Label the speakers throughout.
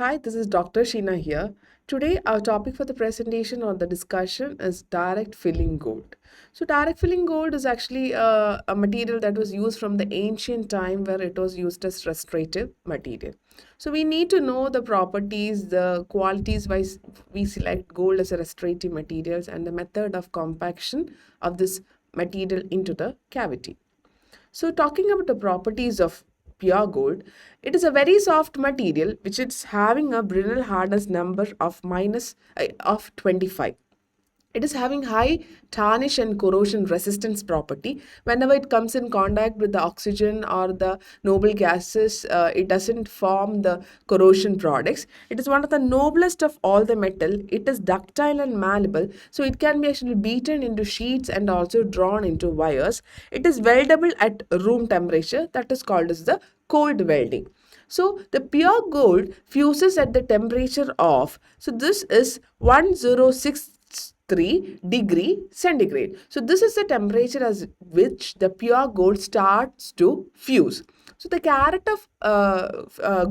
Speaker 1: Hi, this is Dr. Sheena here. Today, our topic for the presentation or the discussion is direct filling gold. So, direct filling gold is actually a material that was used from the ancient time where it was used as restorative material. So, we need to know the properties, the qualities wise we select gold as a restorative materials and the method of compaction of this material into the cavity. So talking about the properties of pure gold, it is a very soft material which is having a brittle hardness number of of 25. It is having high tarnish and corrosion resistance property. Whenever it comes in contact with the oxygen or the noble gases, it doesn't form the corrosion products. It is one of the noblest of all the metal. It is ductile and malleable, so it can be actually beaten into sheets and also drawn into wires. It is weldable at room temperature, that is called as the cold welding. So the pure gold fuses at the temperature of, so this is 1063 degree centigrade. So this is the temperature at which the pure gold starts to fuse. So the carat of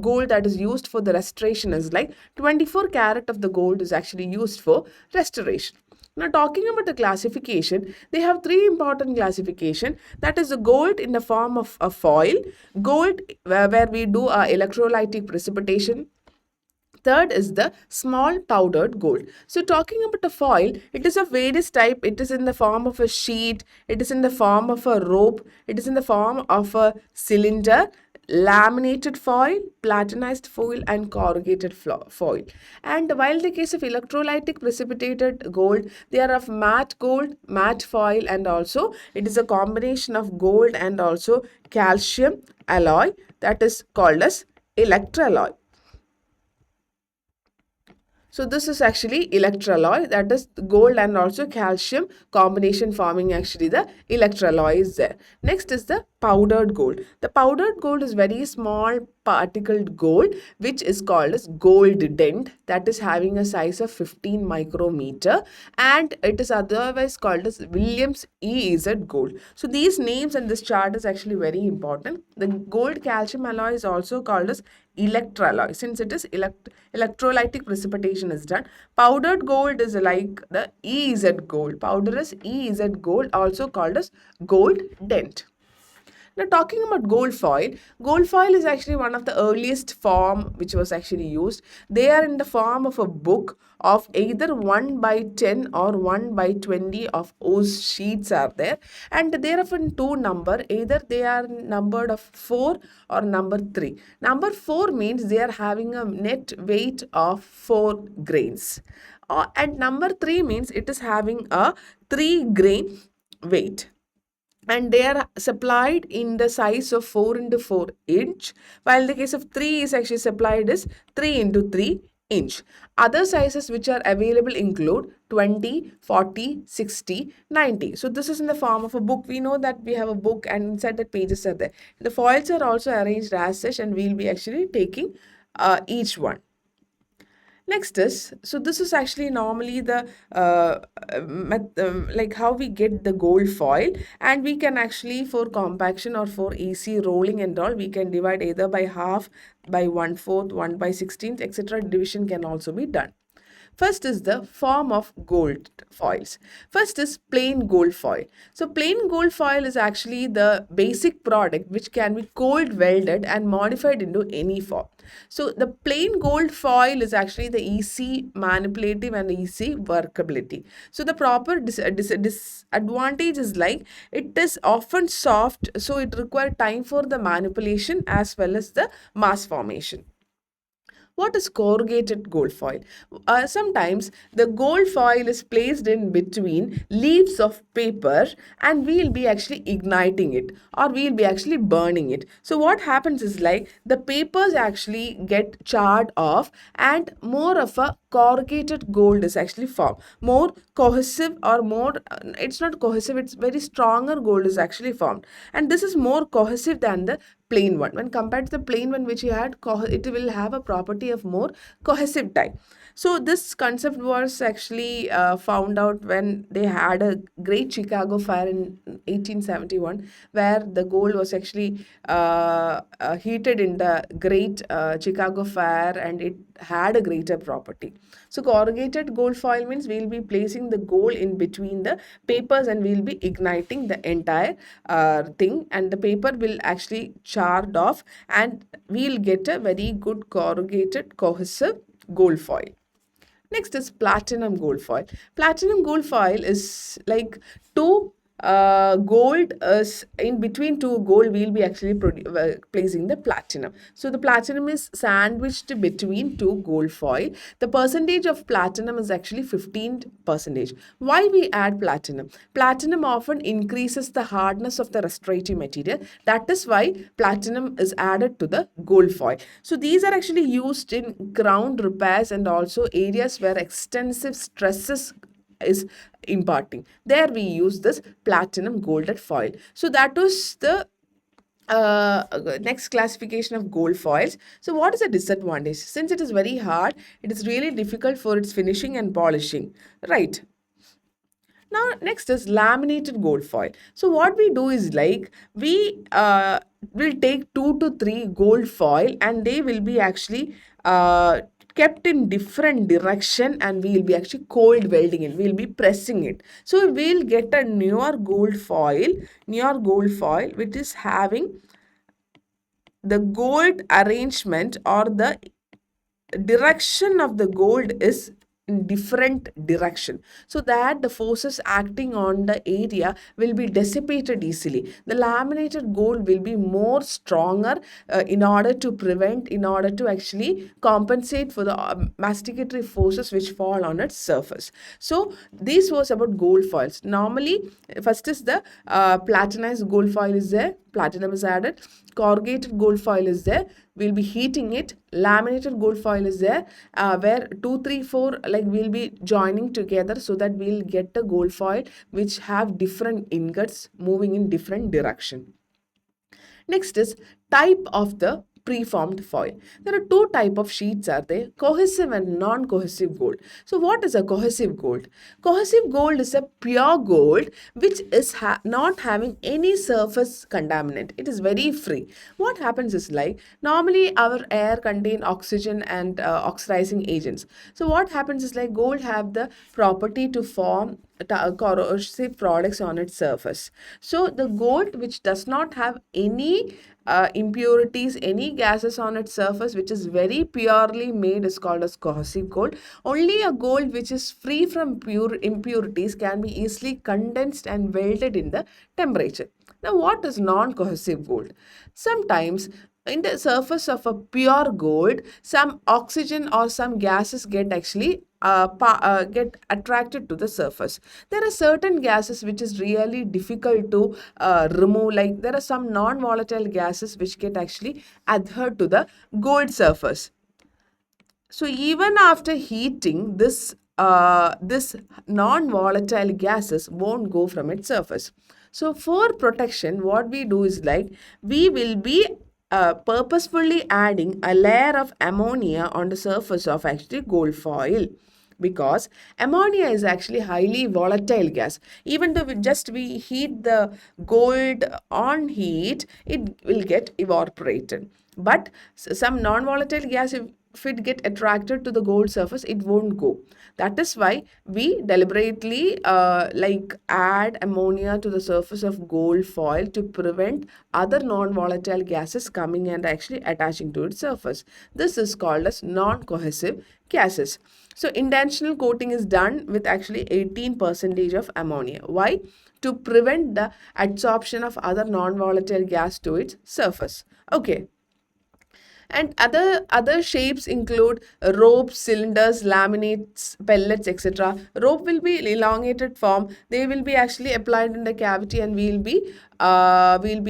Speaker 1: gold that is used for the restoration is like 24 carat of the gold is actually used for restoration. Now talking about the classification, they have three important classification. That is the gold in the form of a foil, gold where we do electrolytic precipitation. Third is the small powdered gold. So talking about the foil, it is of various type. It is in the form of a sheet, it is in the form of a rope, it is in the form of a cylinder, laminated foil, platinized foil and corrugated foil. And while the case of electrolytic precipitated gold, they are of matte gold, matte foil, and also it is a combination of gold and also calcium alloy, that is called as electroalloy. So this is actually electroalloy, that is gold and also calcium combination forming actually the electroalloy is there. Next is the powdered gold. The powdered gold is very small particled gold which is called as gold dent, that is having a size of 15 micrometer, and it is otherwise called as Williams EZ gold. So these names and this chart is actually very important. The gold calcium alloy is also called as electroalloy since it is electrolytic precipitation is done. Powdered gold is like the EZ gold. Powder is EZ gold, also called as gold dent. Now talking about gold foil is actually one of the earliest form which was actually used. They are in the form of a book of either 1 by 10 or 1 by 20 of those sheets are there, and they are of in two number, either they are numbered of 4 or number 3. Number 4 means they are having a net weight of 4 grains, and number 3 means it is having a 3 grain weight, and they are supplied in the size of 4 into 4 inch, while the case of 3 is actually supplied as 3 into 3 inch. Other sizes which are available include 20, 40, 60, 90. So this is in the form of a book. We know that we have a book and inside the pages are there. The foils are also arranged as such, and we'll be actually taking each one. Next is, so this is actually normally the like how we get the gold foil, and we can actually for compaction or for easy rolling and all, we can divide either by half, by 1/4, 1 by 16th, etc. Division can also be done. First is the form of gold foils. First is plain gold foil. So plain gold foil is actually the basic product which can be cold welded and modified into any form. So the plain gold foil is actually the easy manipulative and easy workability. So the proper disadvantage is like it is often soft, so it requires time for the manipulation as well as the mass formation. What is corrugated gold foil? Sometimes the gold foil is placed in between leaves of paper, and we'll be actually igniting it or we'll be actually burning it. So what happens is like the papers actually get charred off and more of a corrugated gold is actually formed. More cohesive or more, it's not cohesive, it's very stronger gold is actually formed. And this is more cohesive than the plain one. When compared to the plain one which you had, it will have a property of more cohesive type. So this concept was actually found out when they had a great Chicago fire in 1871, where the gold was actually heated in the great Chicago fire, and it had a greater property. So corrugated gold foil means we'll be placing the gold in between the papers, and we'll be igniting the entire thing, and the paper will actually charred off, and we'll get a very good corrugated cohesive gold foil. Next is platinum gold foil. Platinum gold foil is like two gold in between two gold we'll be actually placing the platinum. So the platinum is sandwiched between two gold foil. The percentage of platinum is actually 15%. Why we add platinum? Platinum often increases the hardness of the restorative material. That is why platinum is added to the gold foil. So these are actually used in ground repairs and also areas where extensive stresses is imparting. There we use this platinum golded foil. So that was the next classification of gold foils. So what is the disadvantage? Since it is very hard, it is really difficult for its finishing and polishing, right? Now next is laminated gold foil. So what we do is like we will take 2 to 3 gold foil, and they will be actually kept in different direction, and we will be actually cold welding it. We will be pressing it. So we will get a newer gold foil which is having the gold arrangement, or the direction of the gold is in different direction, so that the forces acting on the area will be dissipated easily. The laminated gold will be more stronger in order to actually compensate for the masticatory forces which fall on its surface. So this was about gold foils. Normally, first is the platinized gold foil is there, platinum is added, corrugated gold foil is there, we'll be heating it, laminated gold foil is there, where 2 3 4 like we'll be joining together, so that we'll get the gold foil which have different ingots moving in different direction. Next is type of the preformed foil. There are two type of sheets are there, cohesive and non-cohesive gold. So what is a cohesive gold? Cohesive gold is a pure gold which is not having any surface contaminant. It is very free. What happens is like normally our air contain oxygen and oxidizing agents. So what happens is like gold have the property to form corrosive products on its surface. So the gold which does not have any impurities, any gases on its surface, which is very purely made, is called as cohesive gold. Only a gold which is free from pure impurities can be easily condensed and welded in the temperature. Now what is non-cohesive gold? Sometimes in the surface of a pure gold, some oxygen or some gases get actually get attracted to the surface. There are certain gases which is really difficult to remove, like there are some non-volatile gases which get actually adhered to the gold surface. So even after heating, this non-volatile gases won't go from its surface. So for protection, what we do is like we will be purposefully adding a layer of ammonia on the surface of actually gold foil, because ammonia is actually highly volatile gas. Even though we heat the gold on heat, it will get evaporated. But some non-volatile gas, if it get attracted to the gold surface, it won't go. That is why we deliberately like add ammonia to the surface of gold foil to prevent other non-volatile gases coming and actually attaching to its surface. This is called as non-cohesive gases. So intentional coating is done with actually 18% of ammonia. Why? To prevent the adsorption of other non-volatile gas to its surface. Okay. And other shapes include ropes, cylinders, laminates, pellets, etc. Rope will be elongated form. They will be actually applied in the cavity, and we'll be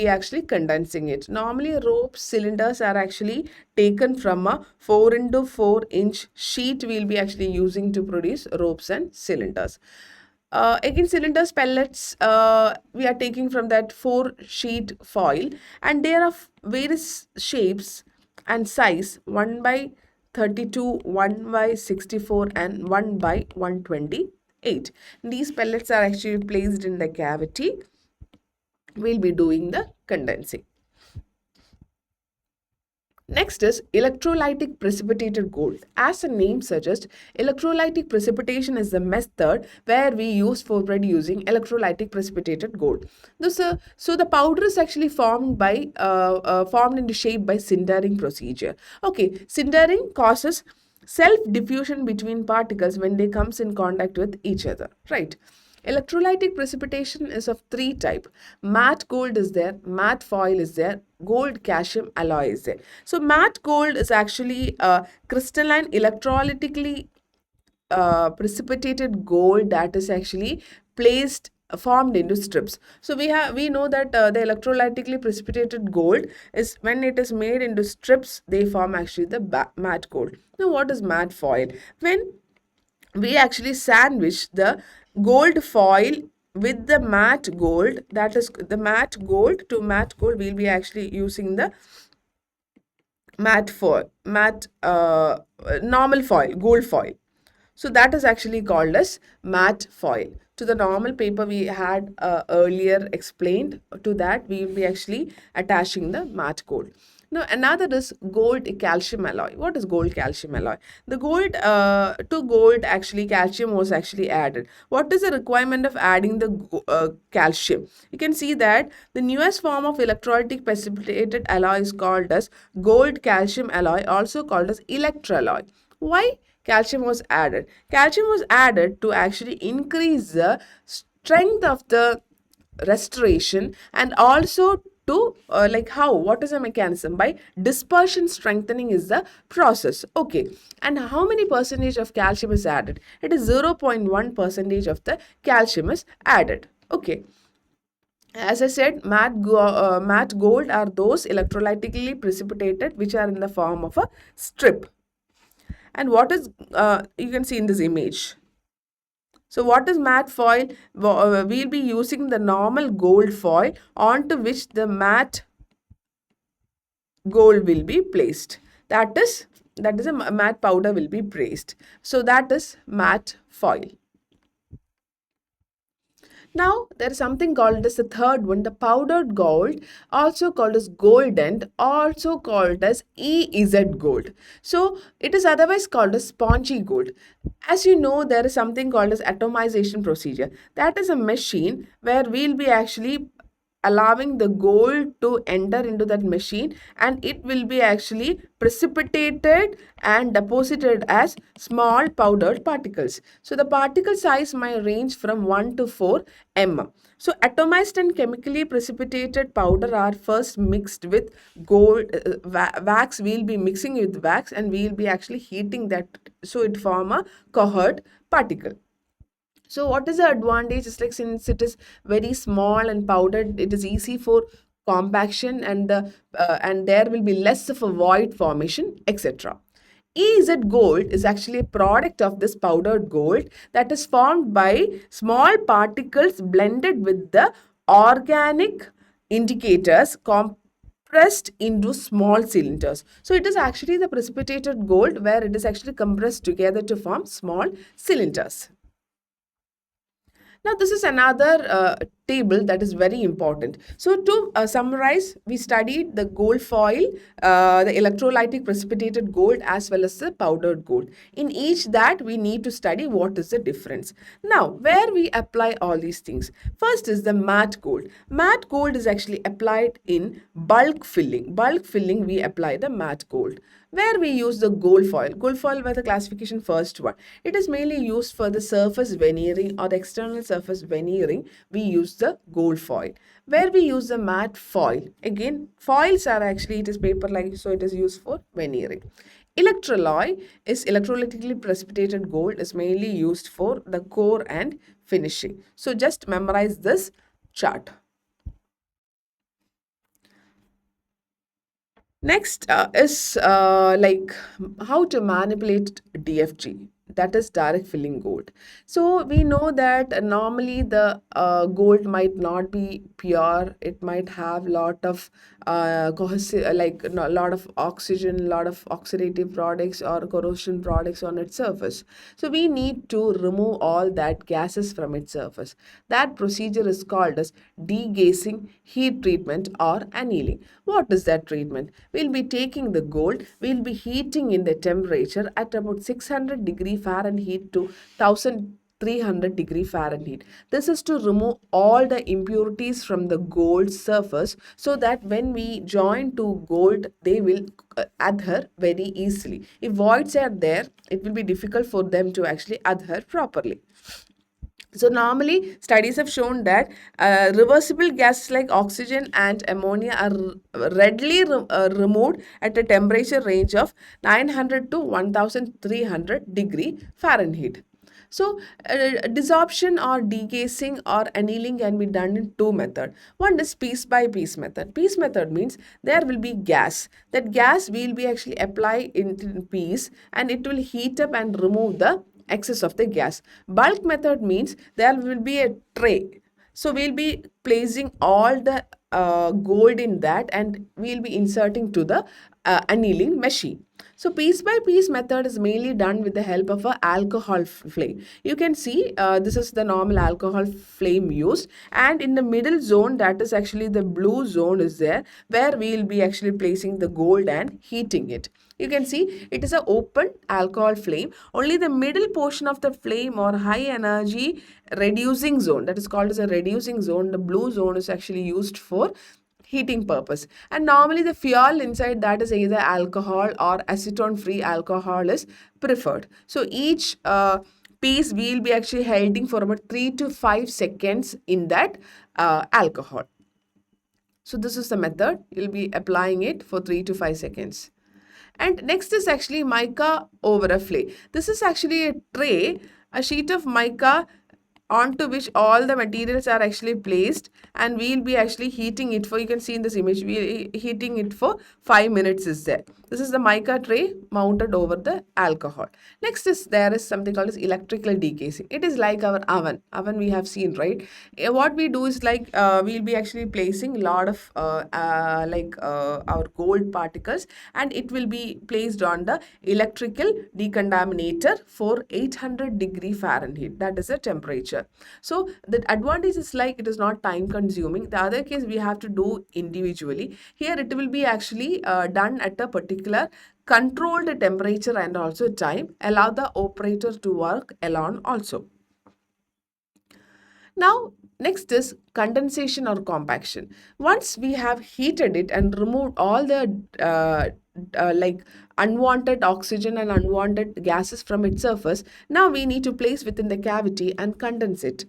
Speaker 1: actually condensing it. Normally ropes, cylinders are actually taken from a 4 into 4 inch sheet. We'll be actually using to produce ropes and cylinders. Again, cylinders, pellets, we are taking from that 4 sheet foil, and there are various shapes and size: 1 by 32, 1 by 64, and 1 by 128. These pellets are actually placed in the cavity. We'll be doing the condensing. Next is electrolytic precipitated gold. As the name suggests, electrolytic precipitation is the method where we use for producing electrolytic precipitated gold. So the powder is actually formed into shape by sintering procedure. Okay, sintering causes self-diffusion between particles when they comes in contact with each other, right? Electrolytic precipitation is of three type. Matte gold is there, matte foil is there, gold calcium alloy is there. So matte gold is actually crystalline electrolytically precipitated gold that is actually placed formed into strips. So we know that the electrolytically precipitated gold is when it is made into strips, they form actually the matte gold. Now what is matte foil? When we actually sandwich the gold foil with the matte gold, that is the matte gold to matte gold, we'll be actually using the normal foil, gold foil. So that is actually called as matte foil. To the normal paper we had earlier explained, to that we will be actually attaching the matte gold. Now another is gold calcium alloy. What is gold calcium alloy? The gold to gold actually calcium was actually added. What is the requirement of adding the calcium? You can see that the newest form of electrolytic precipitated alloy is called as gold calcium alloy, also called as electroalloy. Why calcium was added? Calcium was added to actually increase the strength of the restoration, and also to what is the mechanism? By dispersion strengthening is the process. Okay, and how many percentage of calcium is added? It is 0.1 percentage of the calcium is added. Okay, as I said, matte gold are those electrolytically precipitated which are in the form of a strip. And what is you can see in this image. So what is matte foil? We'll be using the normal gold foil onto which the matte gold will be placed. That is a matte powder will be placed. So that is matte foil. Now, there is something called as the third one, the powdered gold, also called as golden, also called as EZ gold. So, it is otherwise called as spongy gold. As you know, there is something called as atomization procedure. That is a machine where we'll be actually allowing the gold to enter into that machine, and it will be actually precipitated and deposited as small powdered particles. So the particle size might range from 1 to 4 mm. So atomized and chemically precipitated powder are first mixed with gold wax. We'll be mixing with wax, and we'll be actually heating that so it form a cohort particle. So what is the advantage? It's like, since it is very small and powdered, it is easy for compaction, and there will be less of a void formation, etc. EZ gold is actually a product of this powdered gold that is formed by small particles blended with the organic indicators compressed into small cylinders. So it is actually the precipitated gold where it is actually compressed together to form small cylinders. Now, this is another table that is very important. So, to summarize, we studied the gold foil, the electrolytic precipitated gold, as well as the powdered gold. In each that, we need to study what is the difference. Now, where we apply all these things? First is the matte gold. Matte gold is actually applied in bulk filling. Bulk filling, we apply the matte gold. where we use the gold foil. Gold foil were the classification first one. It is mainly used for the surface veneering or the external surface veneering. We use the gold foil. Where we use the matte foil. Again, foils are actually, it is paper like, so it is used for veneering. Electralloy is electrolytically precipitated gold, is mainly used for the core and finishing. So just memorize this chart. Next is like how to manipulate DFG, that is direct filling gold. So we know that normally the gold might not be pure. It might have lot of cohesive, like no, lot of oxygen, lot of oxidative products or corrosion products on its surface. So we need to remove all that gases from its surface. That procedure is called as degazing, heat treatment or annealing. What is that treatment? We'll be taking the gold, we'll be heating in the temperature at about 600 degree Fahrenheit to 1300 Fahrenheit. This is to remove all the impurities from the gold surface so that when we join to gold, they will adhere very easily. If voids are there, it will be difficult for them to actually adhere properly. So normally studies have shown that reversible gases like oxygen and ammonia are readily removed at a temperature range of 900 to 1300 degree Fahrenheit. So desorption or degazing or annealing can be done in two methods. One is piece by piece method. Piece method means there will be gas. That gas will be actually applied in piece and it will heat up and remove the excess of the gas. Bulk method means there will be a tray. So we'll be placing all the gold in that and we'll be inserting to the annealing machine. So piece by piece method is mainly done with the help of a alcohol flame. You can see this is the normal alcohol flame used, and in the middle zone, that is actually the blue zone is there where we will be actually placing the gold and heating it. You can see it is an open alcohol flame. Only the middle portion of the flame or high energy reducing zone, that is called as a reducing zone. The blue zone is actually used for heating purpose, and normally the fuel inside that is either alcohol or acetone free alcohol is preferred. So each piece we will be actually holding for about 3 to 5 seconds in that alcohol. So this is the method. You'll be applying it for 3 to 5 seconds. And next is actually mica over a flake. This is actually a tray, a sheet of mica onto which all the materials are actually placed, and we'll be actually heating it for, you can see in this image, we are heating it for 5 minutes is there. This is the mica tray mounted over the alcohol. Next is there is something called as electrical decasing. It is like our oven we have seen, right? What we do is like we'll be actually placing a lot of our gold particles, and it will be placed on the electrical decontaminator for 800 degree Fahrenheit. That is the temperature. So the advantage is like it is not time consuming. The other case we have to do individually. Here it will be actually done at a particular controlled temperature and also time. Allow the operator to work alone also. Now, next is condensation or compaction. Once we have heated it and removed all the like unwanted oxygen and unwanted gases from its surface, now we need to place within the cavity and condense it.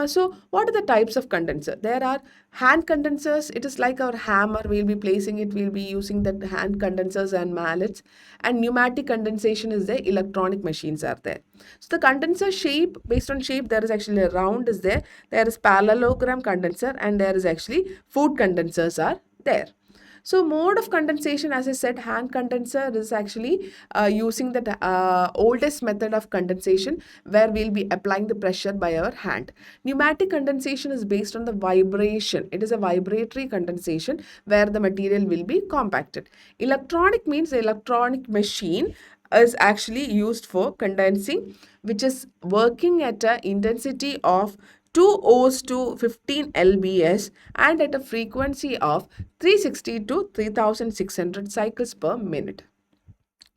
Speaker 1: So what are the types of condenser? There are hand condensers. It is like our hammer. We'll be placing it. We'll be using the hand condensers and mallets. And pneumatic condensation is there. Electronic machines are there. So the condenser shape, based on shape, there is actually a round is there. There is parallelogram condenser, and there is actually food condensers are there. So mode of condensation, as I said, hand condenser is actually using the oldest method of condensation where we'll be applying the pressure by our hand. Pneumatic condensation is based on the vibration. It is a vibratory condensation where the material will be compacted. Electronic means the electronic machine is actually used for condensing, which is working at an intensity of 2 O's to 15 lbs and at a frequency of 360 to 3600 cycles per minute.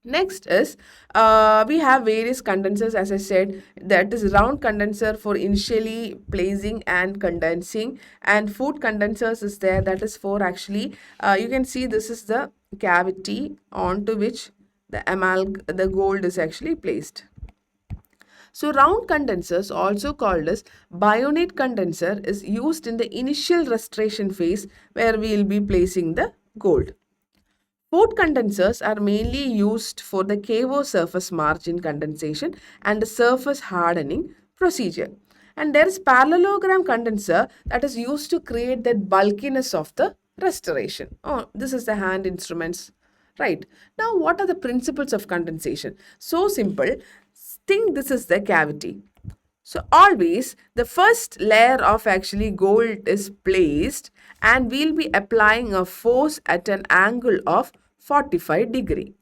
Speaker 1: Next is we have various condensers, as I said, that is round condenser for initially placing and condensing, and food condensers is there, that is for actually you can see this is the cavity onto which the gold is actually placed. So round condensers, also called as Bionate condenser, is used in the initial restoration phase where we will be placing the gold. Port condensers are mainly used for the KO surface margin condensation and the surface hardening procedure. And there is parallelogram condenser that is used to create that bulkiness of the restoration. Oh, this is the hand instruments. Right. Now, what are the principles of condensation? So simple. Think this is the cavity. So always the first layer of actually gold is placed and we'll be applying a force at an angle of 45 degree.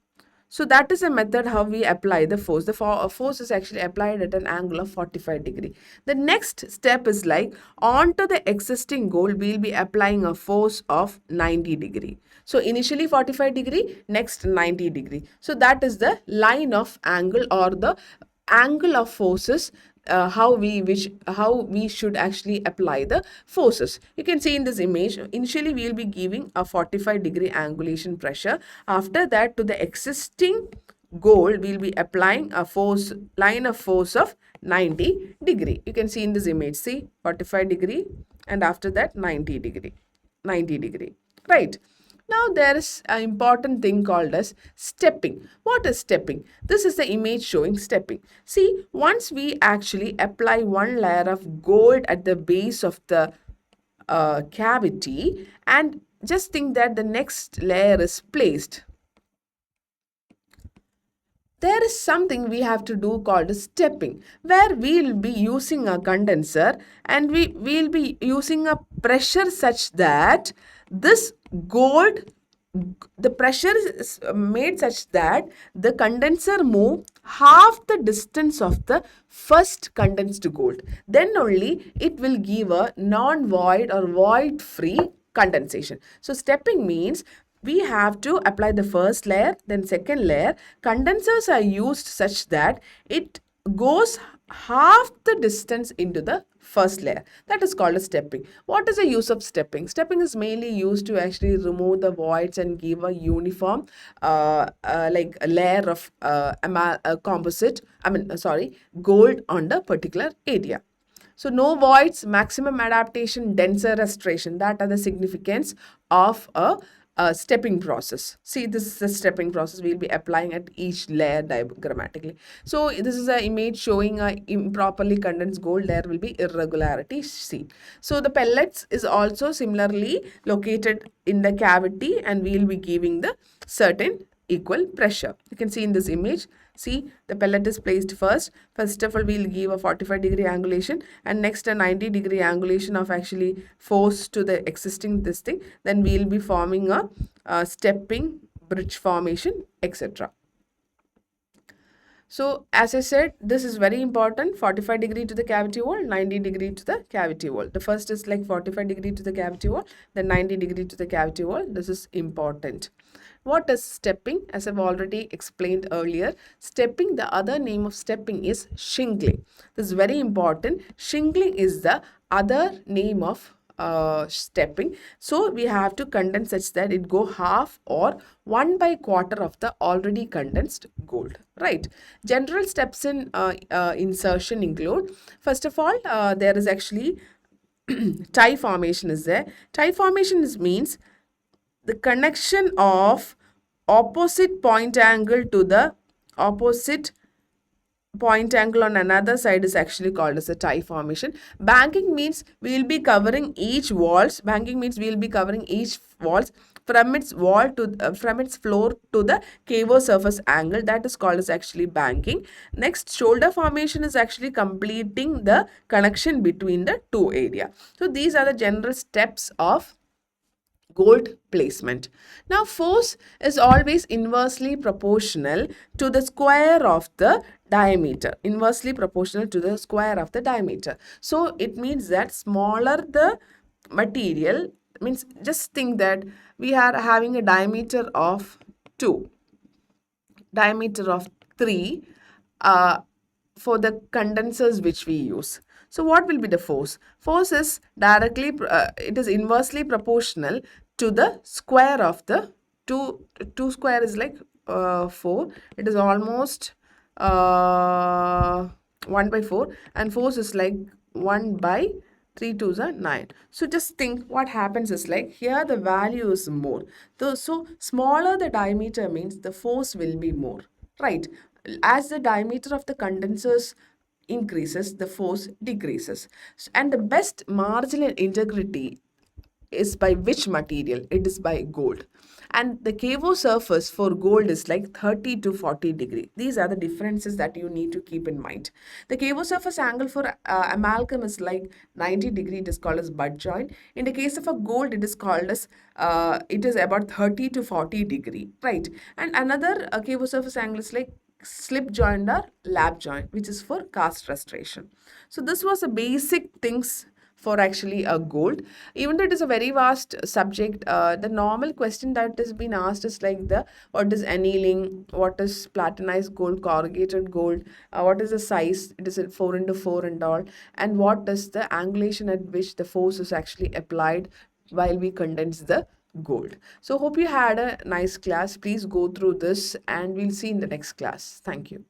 Speaker 1: So that is a method how we apply the force. The force is actually applied at an angle of 45 degree. The next step is like onto the existing gold we'll be applying a force of 90 degree. So initially 45 degree, next 90 degree. So that is the line of angle or the angle of forces, how we should actually apply the forces. You can see in this image, initially we will be giving a 45 degree angulation pressure. After that, to the existing gold we will be applying a force, line of force of 90 degree. You can see in this image, see 45 degree and after that 90 degree, right? Now there is an important thing called as stepping. What is stepping? This is the image showing stepping. See, once we actually apply one layer of gold at the base of the cavity, and just think that the next layer is placed, there is something we have to do called stepping, where we'll be using a condenser and we'll be using a pressure such that this gold, the pressure is made such that the condenser move half the distance of the first condensed gold. Then only it will give a non-void or void free condensation. So stepping means we have to apply the first layer, then second layer. Condensers are used such that it goes half the distance into the first layer. That is called a stepping. What is the use of stepping? Stepping is mainly used to actually remove the voids and give a uniform like a layer of composite, gold on the particular area. So no voids, maximum adaptation, denser restoration. That are the significance of a stepping process. See, this is the stepping process we'll be applying at each layer diagrammatically. So this is an image showing a improperly condensed gold. There will be irregularity seen. So the pellets is also similarly located in the cavity and we'll be giving the certain equal pressure. You can see in this image, see the pellet is placed first. First of all, we'll give a 45 degree angulation and next a 90 degree angulation of actually force to the existing this thing. Then we'll be forming a stepping bridge formation, etc. So as I said, this is very important. 45 degree to the cavity wall, 90 degree to the cavity wall. The first is like 45 degree to the cavity wall, then 90 degree to the cavity wall. This is important. What is stepping? As I've already explained earlier, stepping, the other name of stepping is shingling. This is very important. Shingling is the other name of stepping. So we have to condense such that it go half or 1/4 of the already condensed gold, right? General steps in insertion include, first of all, there is actually tie formation is there. Tie formation means the connection of opposite point angle to the opposite point angle on another side is actually called as a tie formation. Banking means we will be covering each walls. Banking means we will be covering each walls from its wall to from its floor to the KO surface angle. That is called as actually banking. Next, shoulder formation is actually completing the connection between the two area. So these are the general steps of gold placement. Now force is always inversely proportional to the square of the diameter. Inversely proportional to the square of the diameter. So it means that smaller the material, means just think that we are having a diameter of 2, diameter of 3 for the condensers which we use. So what will be the force? Force is directly, it is inversely proportional to the square of the 2 square is like 4. It is almost uh, 1 by 4, and force is like 1 by 3 twos are 9. So just think what happens is like here the value is more. So smaller the diameter means the force will be more, right? As the diameter of the condensers increases, the force decreases. And the best marginal integrity is by which material? It is by gold. And the KO surface for gold is like 30 to 40 degree. These are the differences that you need to keep in mind. The KO surface angle for amalgam is like 90 degree. It is called as butt joint. In the case of a gold, it is called as it is about 30 to 40 degree, right? And another KO surface angle is like slip joint or lap joint, which is for cast restoration. So this was the basic things for actually a gold. Even though it is a very vast subject, the normal question that has been asked is like the what is annealing, what is platinized gold, corrugated gold, what is the size, it is a 4 into 4 and all, and what is the angulation at which the force is actually applied while we condense the gold. So hope you had a nice class. Please go through this and we'll see in the next class. Thank you.